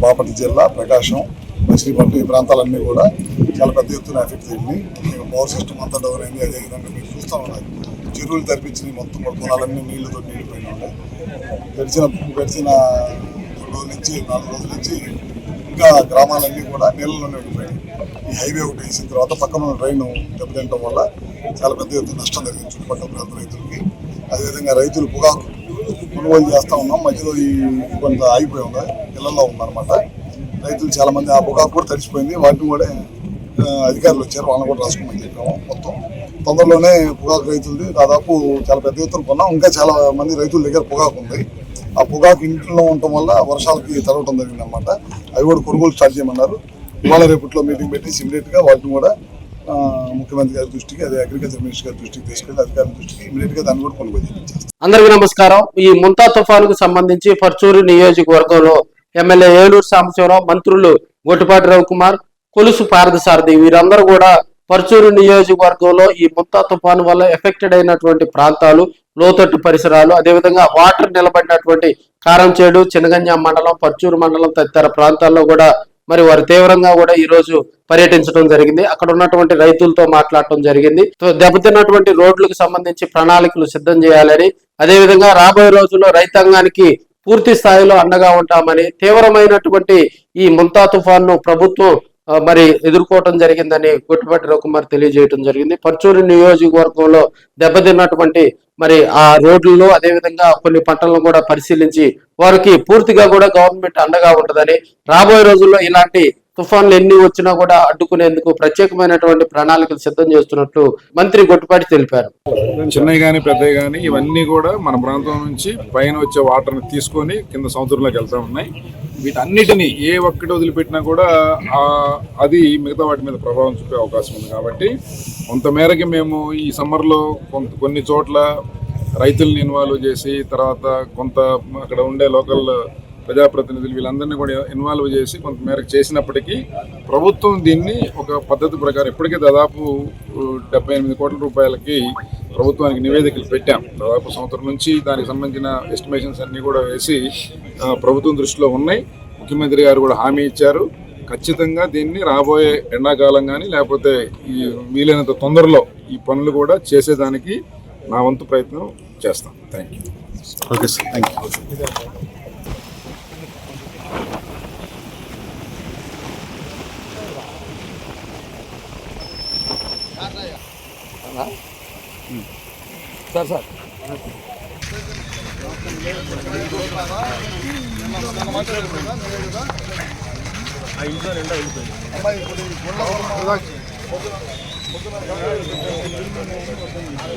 బాపట్ల జిల్లా ప్రకాశం మచిలీపట్నం ఈ ప్రాంతాలన్నీ కూడా చాలా పెద్ద ఎత్తున ఎఫెక్ట్ అయింది. పవర్ సిస్టమ్ అంతా డౌన్ అయింది. అదేవిధంగా మీరు చూస్తూ ఉన్నారు, చెరువులు తరిపించినవి మొత్తం కూడా పొలాలన్నీ నీళ్లతో నిండిపోయిన ఉన్నాయి. గడిచిన 3 రోజుల నుంచి 4 రోజుల నుంచి ఇంకా గ్రామాలన్నీ కూడా నీళ్ళలోనే ఉండిపోయాయి. ఈ హైవే ఒకటి వేసిన తర్వాత పక్కన ఉన్న ట్రైన్ దెబ్బతింటం వల్ల చాలా పెద్ద ఎత్తున నష్టం జరిగింది చుట్టుపక్కల ప్రాంత రైతులకి. అదేవిధంగా రైతులు పొగాకు కొనుగోలు చేస్తూ ఉన్నాం, మధ్యలో ఈ కొంత ఆగిపోయి ఉంది, ఇళ్లలో ఉందన్నమాట. రైతులు చాలా మంది ఆ పొగాకు కూడా తడిసిపోయింది. వాటిని కూడా అధికారులు వచ్చారు, వాళ్ళని కూడా రాసుకోమని చెప్పాము. మొత్తం తొందరలోనే పొగాకు రైతులది దాదాపు చాలా పెద్ద ఎత్తున కొన్నాం. ఇంకా చాలా మంది రైతుల దగ్గర పొగాకు ఉంది. ఆ పొగాకు ఇంట్లో ఉండటం వల్ల వర్షాలకి తడవటం జరిగింది అన్నమాట. అవి కూడా కొనుగోలు స్టార్ట్ చేయమన్నారు. ఇవాళ రేపట్లో మీటింగ్ పెట్టి ఇమీడియట్గా వాటిని కూడా ముఖ్యమంత్రి గారి దృష్టికి, అదే అగ్రికల్చర్ మినిస్టర్ గారి దృష్టికి తీసుకెళ్లి అధికారుల దృష్టికి ఇమీడియట్గా దాన్ని కూడా కొనుగోలు చేస్తాం. అందరికీ నమస్కారం. ఈ ముంతా తుఫానుకు సంబంధించి పర్చూరు నియోజకవర్గంలో ఎమ్మెల్యే ఏలూరు సాంబశివరావు, మంత్రులు గొట్టిపాటి రవికుమార్, కొలుసు పార్థసారథి వీరందరూ కూడా పర్చూరు నియోజకవర్గంలో ఈ ముంతా తుఫాను వల్ల ఎఫెక్టెడ్ అయినటువంటి ప్రాంతాలు, లోతట్టు పరిసరాలు, అదేవిధంగా వాటర్ నిలబడినటువంటి కారంచేడు, చినగంజాం మండలం, పర్చూరు మండలం తదితర ప్రాంతాల్లో కూడా మరి వారు తీవ్రంగా కూడా ఈ రోజు పర్యటించడం జరిగింది. అక్కడ ఉన్నటువంటి రైతులతో మాట్లాడటం జరిగింది. దెబ్బతిన్నటువంటి రోడ్లకు సంబంధించి ప్రణాళికలు సిద్ధం చేయాలని, అదేవిధంగా రాబోయే రోజుల్లో రైతాంగానికి పూర్తి స్థాయిలో అండగా ఉంటామని, తీవ్రమైనటువంటి ఈ ముంతా తుఫాన్ను ప్రభుత్వం మరి ఎదుర్కోవటం జరిగిందని గొట్టిపాటి రవికుమార్ తెలియజేయడం జరిగింది. పర్చూరు నియోజకవర్గంలో దెబ్బతిన్నటువంటి మరి ఆ రోడ్లలో అదేవిధంగా కొన్ని పంటలను కూడా పరిశీలించి వారికి పూర్తిగా కూడా గవర్నమెంట్ అండగా ఉంటుందని, రాబోయే రోజుల్లో ఇలాంటి తుఫాన్లు ఎన్ని వచ్చినా కూడా అడ్డుకునేందుకు ప్రత్యేకమైనటువంటి ప్రణాళికలు సిద్ధం చేస్తున్నట్లు మంత్రి గొట్టిపాటి తెలిపారు. చిన్నవి కానీ పెద్దవి కానీ ఇవన్నీ కూడా మన ప్రాంతం నుంచి పైన వచ్చే వాటర్ని తీసుకొని కింద సముద్రంలోకి వెళ్తూ ఉన్నాయి. వీటన్నిటినీ ఏ ఒక్కటి వదిలిపెట్టినా కూడా అది మిగతా వాటి మీద ప్రభావం చూపే అవకాశం ఉంది. కాబట్టి కొంతమేరకి మేము ఈ సమ్మర్లో కొన్ని చోట్ల రైతుల్ని ఇన్వాల్వ్ చేసి, తర్వాత కొంత అక్కడ ఉండే లోకల్ ప్రజాప్రతినిధులు వీళ్ళందరినీ కూడా ఇన్వాల్వ్ చేసి కొంతమేరకు చేసినప్పటికీ ప్రభుత్వం దీన్ని ఒక పద్ధతి ప్రకారం ఇప్పటికే దాదాపు 78 కోట్ల రూపాయలకి ప్రభుత్వానికి నివేదికలు పెట్టాం. దాదాపు సంవత్సరం నుంచి దానికి సంబంధించిన ఎస్టిమేషన్స్ అన్నీ కూడా వేసి ప్రభుత్వం దృష్టిలో ఉన్నాయి. ముఖ్యమంత్రి గారు కూడా హామీ ఇచ్చారు, ఖచ్చితంగా దీన్ని రాబోయే ఎండాకాలం కానీ లేకపోతే ఈ వీలైనంత తొందరలో ఈ పనులు కూడా చేసేదానికి నా వంతు ప్రయత్నం చేస్తాం. Thank you. Okay sir, thank you. Sir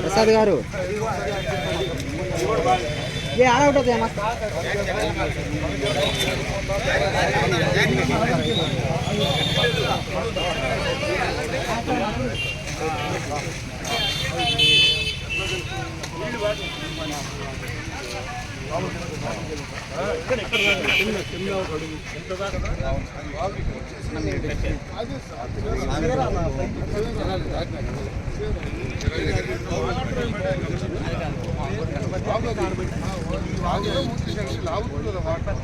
Prasad గారు ఏ ఆడ ఉంటుంది అమ్మా.